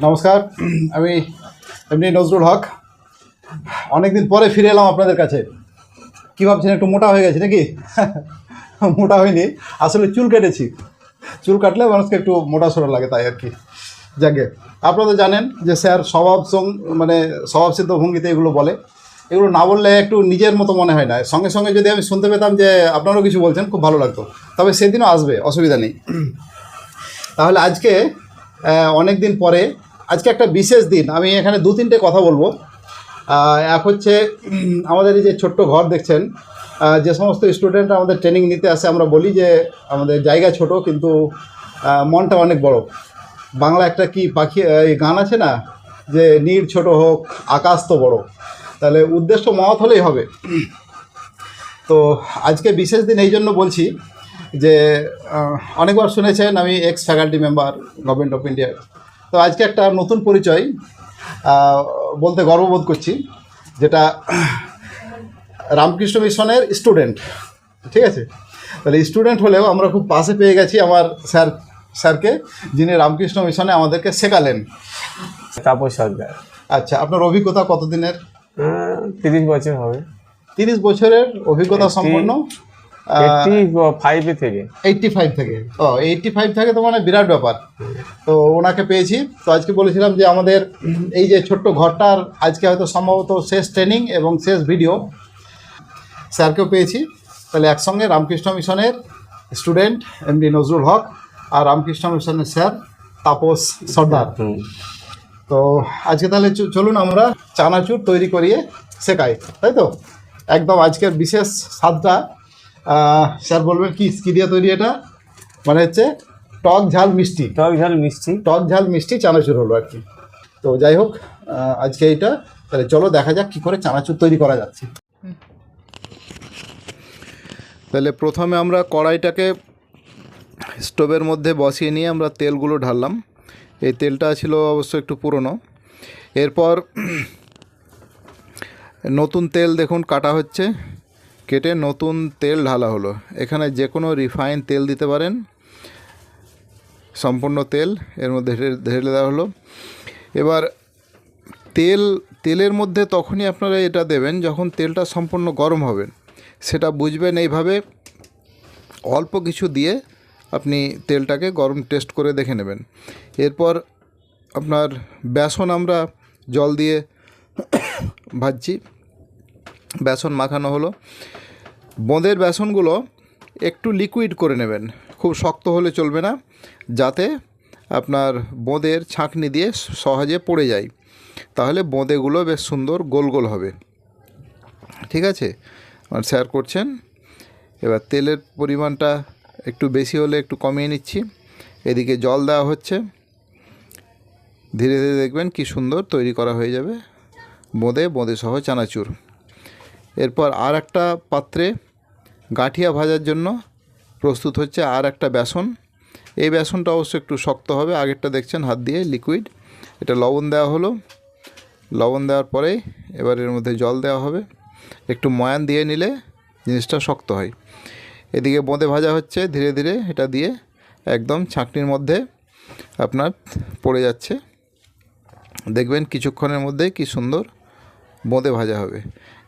নমস্কার, আমি এমনি নজরুল হক। অনেকদিন পরে ফিরে এলাম আপনাদের কাছে। কী ভাবছেন, একটু মোটা হয়ে গেছি নাকি? মোটা হয়নি, আসলে চুল কেটেছি। চুল কাটলে মানুষকে একটু মোটা সোটা লাগে, তাই আর কি। যাকে আপনারা জানেন যে স্যার স্বভাবসিদ্ধ ভঙ্গিতে এগুলো বলে। এগুলো না বললে একটু নিজের মতো মনে হয় না। সঙ্গে সঙ্গে যদি আমি শুনতে পেতাম যে আপনারাও কিছু বলছেন, খুব ভালো লাগতো। তবে সেদিনও আসবে, অসুবিধা নেই। তাহলে আজকে অনেক দিন পরে, আজকে একটা বিশেষ দিন। আমি এখানে দু তিনটে কথা বলবো। এক হচ্ছে আমাদের এই যে ছোট্ট ঘর দেখছেন, যে সমস্ত স্টুডেন্ট আমাদের ট্রেনিং নিতে আসে, আমরা বলি যে আমাদের জায়গা ছোট কিন্তু মনটা অনেক বড়। বাংলা একটা কি পাখি এই গান আছে না, যে নীড় ছোট হোক আকাশ তো বড়। তাহলে উদ্দেশ্য মহৎ হলেই হবে। তো আজকে বিশেষ দিন এই জন্য বলছি যে অনেকবার শুনেছেন আমি x faculty member government of ইন্ডিয়ার। তো আজকে একটা নতুন পরিচয় বলতে গর্ববোধ করছি, যেটা রামকৃষ্ণ মিশনের স্টুডেন্ট। ঠিক আছে, তাহলে স্টুডেন্ট হলেও আমরা খুব পাশে পেয়ে গেছি আমার স্যারকে, যিনি রামকৃষ্ণ মিশনে আমাদেরকে শেখালেন। তাপস সর্দার। আচ্ছা, আপনার অভিজ্ঞতা কতদিনের? 30 বছর হবে। 30 বছরের অভিজ্ঞতা সম্পন্ন। 85 থেকে। 85 থেকে? ও, 85 থেকে তো মানে বিরাট ব্যাপার। তো ওনাকে পেয়েছি। তো আজকে বলেছিলাম যে আমাদের এই যে ছোট্ট ঘরটার আজকে হয়তো সম্ভবত শেষ ট্রেনিং এবং শেষ ভিডিও। স্যারকেও পেয়েছি। তাহলে একসঙ্গে রামকৃষ্ণ মিশনের স্টুডেন্ট এমডি নজরুল হক আর রামকৃষ্ণ মিশনের স্যার তাপস সর্দার। তো আজকে তাহলে চলুন আমরা চানাচুর তৈরি করিয়ে শেখাই, তাই তো? একদম আজকের বিশেষ স্বাদটা স্যার বলবেন কি দিয়ে তৈরি। এটা মানে হচ্ছে টক ঝাল মিষ্টি চানাচুর হলো আর কি। তো যাই হোক, আজকে এইটা তাহলে চলো দেখা যাক কী করে চানাচুর তৈরি করা যাচ্ছে। তাহলে প্রথমে আমরা কড়াইটাকে স্টোভের মধ্যে বসিয়ে নিয়ে আমরা তেলগুলো ঢাললাম। এই তেলটা ছিল অবশ্য একটু পুরনো। এরপর নতুন তেল দেখুন কাটা হচ্ছে, কেটে নতুন তেল ঢালা হলো। এখানে যে কোনো রিফাইন তেল দিতে পারেন, সম্পূর্ণ তেল এর মধ্যে ঢেলে দেওয়া হলো। এবার তেলের মধ্যে তখনই আপনারা এটা দেবেন যখন তেলটা সম্পূর্ণ গরম হবে। সেটা বুঝবেন এইভাবে, অল্প কিছু দিয়ে আপনি তেলটাকে গরম টেস্ট করে দেখে নেবেন। এরপর আপনার বেসন আমরা জল দিয়ে ভাজছি, বেসন মাখানো হলো। বোঁদের বেসনগুলো একটু লিকুইড করে নেবেন, খুব শক্ত হলে চলবে না, যাতে আপনার বোঁদের ছাঁকনি দিয়ে সহজে পড়ে যায়। তাহলে বোঁদেগুলো বেশ সুন্দর গোল গোল হবে। ঠিক আছে, আর স্যার করছেন। এবার তেলের পরিমাণটা একটু বেশি হলে একটু কমিয়ে নিচ্ছি। এদিকে জল দেওয়া হচ্ছে। ধীরে ধীরে দেখবেন কি সুন্দর তৈরি করা হয়ে যাবে বোঁদে সহ চানাচুর। এরপর আর একটা পাত্রে গাঁঠিয়া ভাজার জন্য প্রস্তুত হচ্ছে আর একটা বেসন। এই বেসনটা অবশ্য একটু শক্ত হবে, আগেরটা দেখছেন হাত দিয়ে লিকুইড। এটা লবণ দেওয়া হলো। লবণ দেওয়ার পরে এবার এর মধ্যে জল দেওয়া হবে। একটু ময়ান দিয়ে নিলে জিনিসটা শক্ত হয়। এদিকে বোঁদে ভাজা হচ্ছে ধীরে ধীরে, এটা দিয়ে একদম ছাঁকনির মধ্যে আপনার পড়ে যাচ্ছে। দেখবেন কিছুক্ষণের মধ্যে কি সুন্দর বোঁদে ভাজা হবে।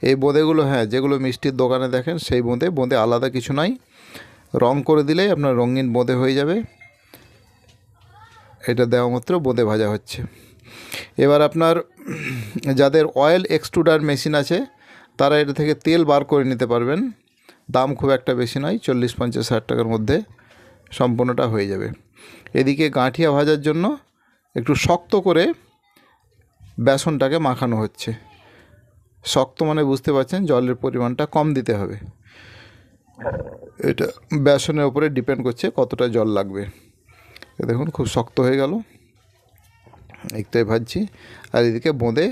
এই বোঁদেগুলো যেগুলো মিষ্টির দোকানে দেখেন সেই বোঁদে আলাদা কিছু নাই, রং করে দিলেই আপনার রঙিন বোঁদে হয়ে যাবে। এটা দেওয়া মাত্র বোঁদে ভাজা হচ্ছে। এবার আপনার যাদের অয়েল এক্সট্রুডার মেশিন আছে তারা এটা থেকে তেল বার করে নিতে পারবেন। দাম খুব একটা বেশি নয়, 40-50 হাজার টাকার মধ্যে সম্পূর্ণটা হয়ে যাবে। এদিকে গাঁঠিয়া ভাজার জন্য একটু শক্ত করে বেসনটাকে মাখানো হচ্ছে। শক্ত মানে বুঝতে পারছেন, জলের পরিমাণটা কম দিতে হবে। এটা বেসনের উপরে ডিপেন্ড করছে কতটা জল লাগবে। দেখুন খুব শক্ত হয়ে গেল, একটাই ভাজছি। আর এদিকে বোঁদে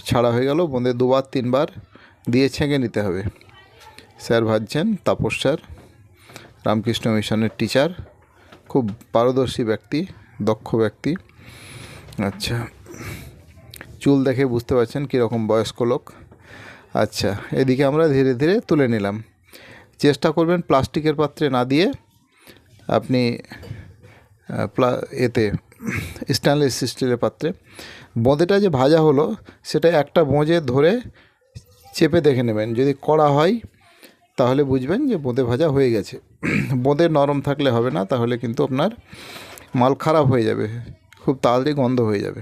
ছাড়া হয়ে গেল। বোঁদে 2-3 বার দিয়ে ছেঁকে নিতে হবে। স্যার ভাজছেন, তাপস স্যার, রামকৃষ্ণ মিশনের টিচার, খুব পারদর্শী ব্যক্তি, দক্ষ ব্যক্তি। আচ্ছা, চুল দেখে বুঝতে পারছেন কীরকম বয়স্ক লোক। আচ্ছা, এদিকে আমরা ধীরে ধীরে তুলে নিলাম। চেষ্টা করবেন প্লাস্টিকের পাত্রে না দিয়ে আপনি স্টেনলেস স্টিলের পাত্রে। বোঁদেটা যে ভাজা হলো সেটা একটা বোঁজে ধরে চেপে দেখে নেবেন, যদি কড়া হয় তাহলে বুঝবেন যে বোঁদে ভাজা হয়ে গেছে। বোঁদে নরম থাকলে হবে না, তাহলে কিন্তু আপনার মাল খারাপ হয়ে যাবে, খুব তাড়াতাড়ি গন্ধ হয়ে যাবে।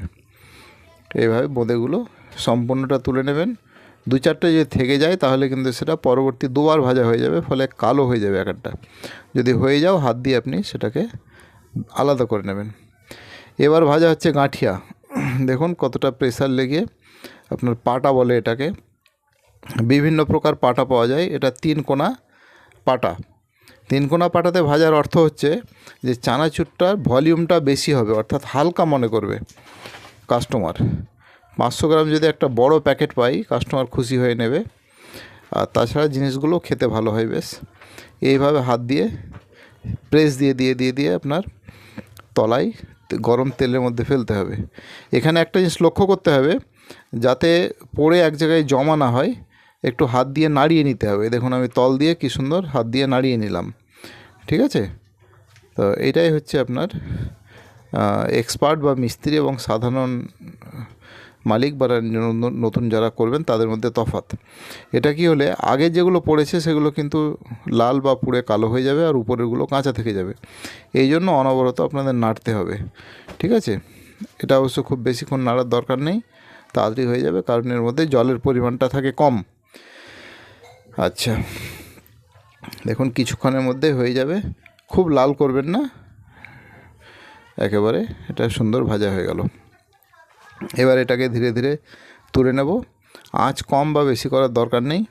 এইভাবে বোঁদেগুলো সম্পূর্ণটা তুলে নেবেন। 2-4টে যদি থেকে যায় তাহলে কিন্তু সেটা পরবর্তী দুবার ভাজা হয়ে যাবে, ফলে কালো হয়ে যাবে একটা। যদি হয়ে যাও হাত দিয়ে আপনি সেটাকে আলাদা করে নেবেন। এবার ভাজা হচ্ছে গাঁঠিয়া। দেখুন কতটা প্রেসার লেগে আপনার পাটা বলে এটাকে, বিভিন্ন প্রকার পাটা পাওয়া যায়। এটা 3 কোনা পাটা। 3 কোনা পাটাতে ভাজার অর্থ হচ্ছে যে চানাচুরটার ভলিউমটা বেশি হবে, অর্থাৎ হালকা মনে করবে কাস্টমার। 500 গ্রাম যদি একটা বড় প্যাকেট পাই, কাস্টমার খুশি হয়ে নেবে। আর তাছাড়া জিনিসগুলো খেতে ভালো হয় বেশ। এইভাবে হাত দিয়ে প্রেস দিয়ে আপনার তলায় গরম তেলের মধ্যে ফেলতে হবে। এখানে একটা জিনিস লক্ষ্য করতে হবে, যাতে পড়ে এক জায়গায় জমা না হয়, একটু হাত দিয়ে নাড়িয়ে নিতে হবে। দেখুন আমি তল দিয়ে কী সুন্দর হাত দিয়ে নাড়িয়ে নিলাম, ঠিক আছে? তো এটাই হচ্ছে আপনার এক্সপার্ট বা মিস্ত্রি এবং সাধারণ মালিক বা নতুন যারা করবেন তাদের মধ্যে তফাৎ। এটা কি হলে আগে যেগুলো পড়েছে সেগুলো কিন্তু লাল বা পুড়ে কালো হয়ে যাবে, আর উপরেরগুলো কাঁচা থেকে যাবে। এই জন্য অনবরত আপনাদের নাড়তে হবে, ঠিক আছে? এটা অবশ্য খুব বেশিক্ষণ নাড়ার দরকার নেই, তাড়াতাড়ি হয়ে যাবে, কারণ এর মধ্যে জলের পরিমাণটা থাকে কম। আচ্ছা, দেখুন কিছুক্ষণের মধ্যে হয়ে যাবে, খুব লাল করবেন না, একেবারে এটা সুন্দর ভাজা হয়ে গেল। এবার এটাকে ধীরে ধীরে তুলে নেব, আঁচ কম বা বেশি করার দরকার নেই।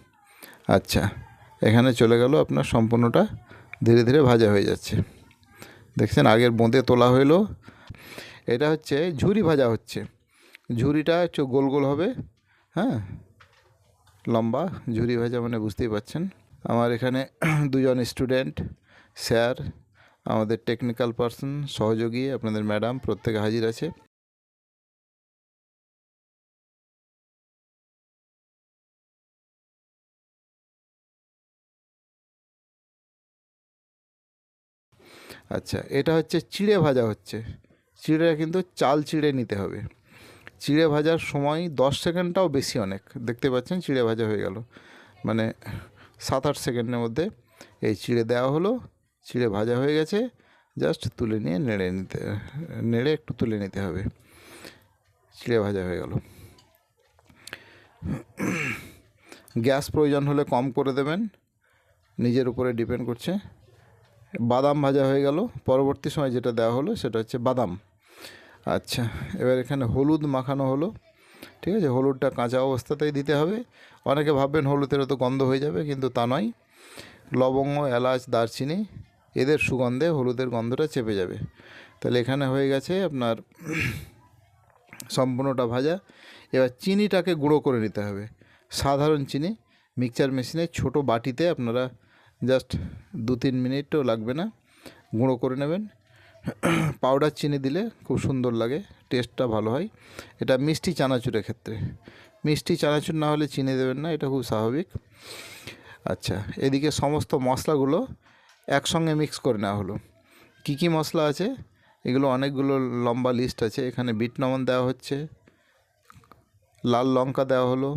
আচ্ছা, এখানে চলে গেল আপনার সম্পূর্ণটা ধীরে ধীরে ভাজা হয়ে যাচ্ছে। দেখছেন আগের বোঁদে তোলা হইলো। এটা হচ্ছে ঝুরি ভাজা হচ্ছে। ঝুরিটা একটু গোল গোল হবে, হ্যাঁ, লম্বা ঝুরি ভাজা মানে বুঝতেই পারছেন। আমার এখানে 2জন স্টুডেন্ট, স্যার, আমাদের টেকনিক্যাল পার্সন, সহযোগী, আপনাদের ম্যাডাম প্রত্যেকে হাজির আছে। আচ্ছা, এটা হচ্ছে চিড়ে ভাজা হচ্ছে। চিড়ে কিন্তু চাল চিড়ে নিতে হবে। চিড়ে ভাজার সময় 10 সেকেন্ডটাও বেশি অনেক। দেখতে পাচ্ছেন চিড়ে ভাজা হয়ে গেল, মানে 7-8 সেকেন্ডের মধ্যে এই চিড়ে দেওয়া হলো, চিড়ে ভাজা হয়ে গেছে। জাস্ট তুলে নিয়ে নেড়ে একটু তুলে নিতে হবে, চিড়ে ভাজা হয়ে গেল। গ্যাস প্রয়োজন হলে কম করে দেবেন, নিজের উপরে ডিপেন্ড করছে। বাদাম ভাজা হয়ে গেল। পরবর্তী সময় যেটা দেওয়া হলো সেটা হচ্ছে বাদাম। আচ্ছা, এবার এখানে হলুদ মাখানো হলো, ঠিক আছে? হলুদটা কাঁচা অবস্থাতেই দিতে হবে। অনেকে ভাববেন হলুদের তো গন্ধ হয়ে যাবে, কিন্তু তা নয়। লবঙ্গ, এলাচ, দারচিনি এদের সুগন্ধে হলুদের গন্ধটা চেপে যাবে। তাহলে এখানে হয়ে গেছে আপনার সম্পূর্ণটা ভাজা। এবার চিনিটাকে গুঁড়ো করে নিতে হবে। সাধারণ চিনি মিক্সচার মেশিনে ছোটো বাটিতে আপনারা জাস্ট 2-3 মিনিটও লাগবে না, গুঁড়ো করে নেবেন। পাউডার চিনি দিলে খুব সুন্দর লাগে, টেস্টটা ভালো হয়। এটা মিষ্টি চানাচুরের ক্ষেত্রে। মিষ্টি চানাচুর না হলে চিনি দেবেন না, এটা খুব স্বাভাবিক। আচ্ছা, এদিকে সমস্ত মশলাগুলো একসঙ্গে মিক্স করে নেওয়া হলো। কী কী মশলা আছে এগুলো অনেকগুলো লম্বা লিস্ট আছে। এখানে বিট লবণ দেওয়া হচ্ছে, লাল লঙ্কা দেওয়া হলো,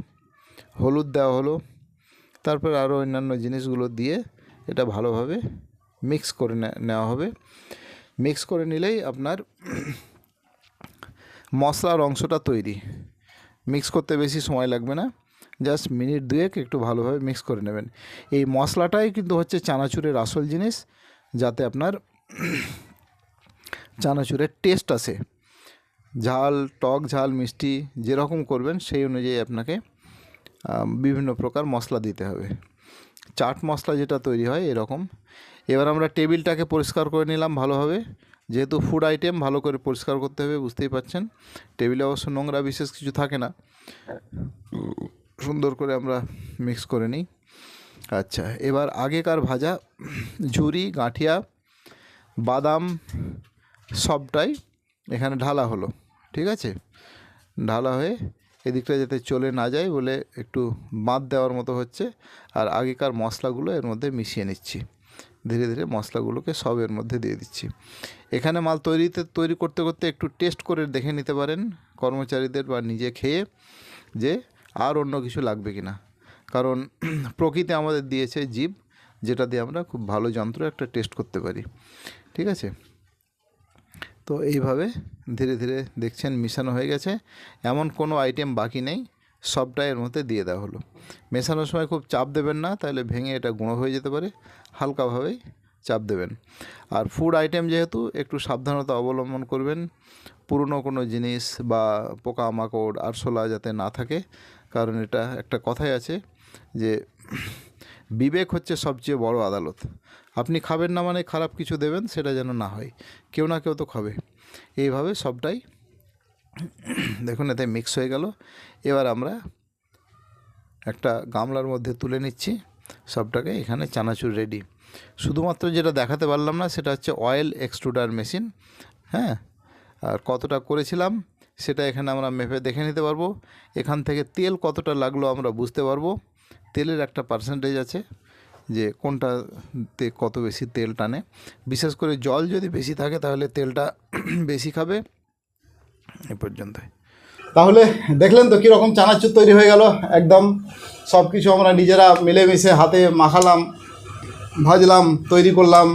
হলুদ দেওয়া হলো, তারপর আরও অন্যান্য জিনিসগুলো দিয়ে এটা ভালোভাবে মিক্স করে নেওয়া হবে। মিক্স করে নিলেই আপনার মশলার অংশটা তৈরি। মিক্স করতে বেশি সময় লাগবে না, জাস্ট মিনিট 2 একটু ভালোভাবে মিক্স করে নেবেন। এই মশলাটাই কিন্তু হচ্ছে চানাচুরের আসল জিনিস, যাতে আপনার চানাচুরের টেস্ট আসে। ঝাল, টক, ঝাল, মিষ্টি যেরকম করবেন সেই অনুযায়ী আপনাকে বিভিন্ন প্রকার মশলা দিতে হবে। চাট মশলা যেটা তৈরি হয় এরকম। এবার আমরা টেবিলটাকে পরিষ্কার করে নিলাম ভালোভাবে। যেহেতু ফুড আইটেম ভালো করে পরিষ্কার করতে হবে, বুঝতেই পারছেন। টেবিলে অবশ্য নোংরা বিশেষ কিছু থাকে না, সুন্দর করে আমরা মিক্স করে নিই। আচ্ছা, এবার আগেকার ভাজা ঝুরি, গাঁঠিয়া, বাদাম সবটাই এখানে ঢালা হলো, ঠিক আছে? ঢালা হয়ে এদিকটা যাতে চলে না যায় বলে একটু বাঁধ দেওয়ার মতো হচ্ছে। আর আগেকার মশলাগুলো এর মধ্যে মিশিয়ে নিচ্ছি। ধীরে ধীরে মশলাগুলোকে সব এর মধ্যে দিয়ে দিচ্ছি। এখানে মাল তৈরি করতে করতে একটু টেস্ট করে দেখে নিতে পারেন কর্মচারীদের বা নিজে খেয়ে যে আর অন্য কিছু লাগবে কি না, কারণ প্রকৃতি আমাদের দিয়েছে জীব, যেটা দিয়ে আমরা খুব ভালো যন্ত্র একটা টেস্ট করতে পারি। ঠিক আছে, তো এইভাবে ধীরে ধীরে দেখছেন মেশানো হয়ে গেছে, এমন কোনো আইটেম বাকি নেই, সবটা এর মধ্যে দিয়ে দেওয়া হলো। মেশানোর সময় খুব চাপ দেবেন না, তাহলে ভেঙে এটা গুঁড়ো হয়ে যেতে পারে, হালকাভাবেই চাপ দেবেন। আর ফুড আইটেম যেহেতু একটু সাবধানতা অবলম্বন করবেন, পুরনো কোনো জিনিস বা পোকামাকড় আরশোলা যাতে না থাকে, কারণ এটা একটা কথাই আছে যে বিবেক হচ্ছে সবচেয়ে বড় আদালত। আপনি খাবেন না মানে খারাপ কিছু দেবেন, সেটা যেন না হয়, কেউ না কেউ তো খাবে। এইভাবে সবটাই দেখুন এতে মিক্স হয়ে গেল। এবার আমরা একটা গামলার মধ্যে তুলে নিচ্ছি সবটাকে। এখানে চানাচুর রেডি। শুধুমাত্র যেটা দেখাতে পারলাম না সেটা হচ্ছে অয়েল এক্সট্রুডার মেশিন। হ্যাঁ, আর কতটা করেছিলাম সেটা এখানে আমরা মেপে দেখে নিতে পারবো। এখান থেকে তেল কতটা লাগলো আমরা বুঝতে পারবো। তেলের একটা পার্সেন্টেজ আছে যে কোনটাতে কত বেশি তেল টানে। বিশেষ করে জল যদি বেশি থাকে তাহলে তেলটা বেশি খাবে। এ পর্যন্তই। তাহলে দেখলেন তো কীরকম চানাচুর তৈরি হয়ে গেল। একদম সব কিছু আমরা নিজেরা মিলেমিশে হাতে মাখালাম, ভাজলাম, তৈরি করলাম।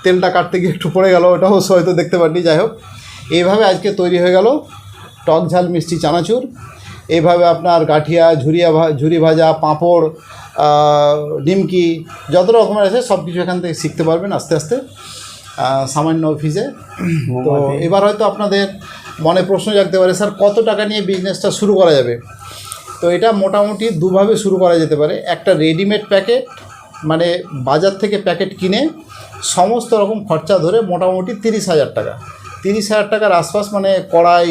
তেলটা কাটতে গিয়ে একটু পড়ে গেল, ওটা অবশ্য হয়তো দেখতে পারিনি। যাই হোক, এইভাবে আজকে তৈরি হয়ে গেল টক ঝাল মিষ্টি চানাচুর। এইভাবে আপনার গাঠিয়া, ঝুরি ভাজা, পাঁপড়, নিমকি, যত রকমের আছে সব কিছু এখান থেকে শিখতে পারবেন আস্তে আস্তে সামান্য ফিজে। তো এবার হয়তো আপনাদের মনে প্রশ্ন জাগতে পারে, স্যার কত টাকা নিয়ে বিজনেসটা শুরু করা যাবে? তো এটা মোটামুটি দুভাবে শুরু করা যেতে পারে। একটা রেডিমেড প্যাকেট, মানে বাজার থেকে প্যাকেট কিনে সমস্ত রকম খরচা ধরে মোটামুটি 30,000 টাকা, 30,000 টাকার আশপাশ, মানে কড়াই,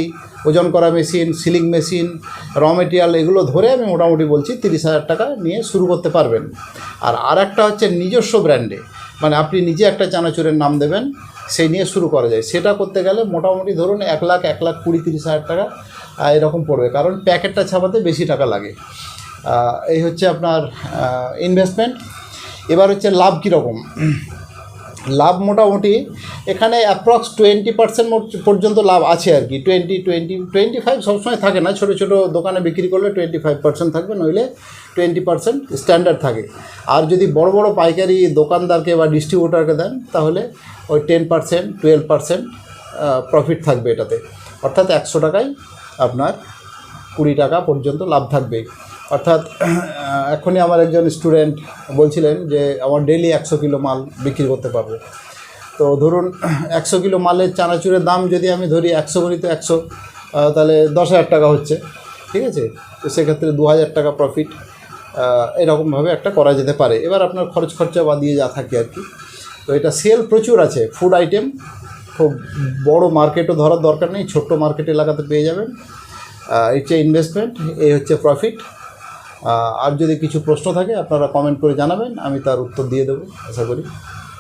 ওজন করা মেশিন, সিলিং মেশিন, র মেটেরিয়াল, এগুলো ধরে আমি মোটামুটি বলছি 30,000 টাকা নিয়ে শুরু করতে পারবেন। আর একটা হচ্ছে নিজস্ব ব্র্যান্ডে, মানে আপনি নিজে একটা চানাচুরের নাম দেবেন, সেই নিয়ে শুরু করা যায়। সেটা করতে গেলে মোটামুটি ধরুন 1,20,30,000 টাকা এরকম পড়বে, কারণ প্যাকেটটা ছাপাতে বেশি টাকা লাগে। এই হচ্ছে আপনার ইনভেস্টমেন্ট। এবার হচ্ছে লাভ কীরকম। লাভ মোটামুটি এখানে অ্যাপ্রক্স 20% পর্যন্ত লাভ আছে আর কি। 25 সবসময় থাকে না, ছোটো ছোটো দোকানে বিক্রি করলে 25% থাকবে, নইলে 20% স্ট্যান্ডার্ড থাকে। আর যদি বড় বড় পাইকারি দোকানদারকে বা ডিস্ট্রিবিউটারকে দেন তাহলে ওই 10%, 12% প্রফিট থাকবে এটাতে। অর্থাৎ 100 টাকায় আপনার 20 টাকা পর্যন্ত লাভ থাকবে। অর্থাৎ এখনই আমার একজন স্টুডেন্ট বলছিলেন যে আমার ডেইলি 100 কিলো মাল বিক্রি করতে পারবো। তো ধরুন 100 কিলো মালের চানাচুরের দাম যদি আমি ধরি 100 গণিত 100, তাহলে 10,000 টাকা হচ্ছে। ঠিক আছে, তো সেক্ষেত্রে 2,000 টাকা প্রফিট, এরকমভাবে একটা করা যেতে পারে। এবার আপনার খরচা বাদিয়ে যা থাকে আর কি। তো এটা সেল প্রচুর আছে, ফুড আইটেম। খুব বড় মার্কেটও ধরার দরকার নেই, ছোট্ট মার্কেট এলাকাতে পেয়ে যাবেন। এই হচ্ছে ইনভেস্টমেন্ট, এই হচ্ছে প্রফিট। আর যদি কিছু প্রশ্ন থাকে আপনারা কমেন্ট করে জানাবেন, আমি তার উত্তর দিয়ে দেবো আশা করি।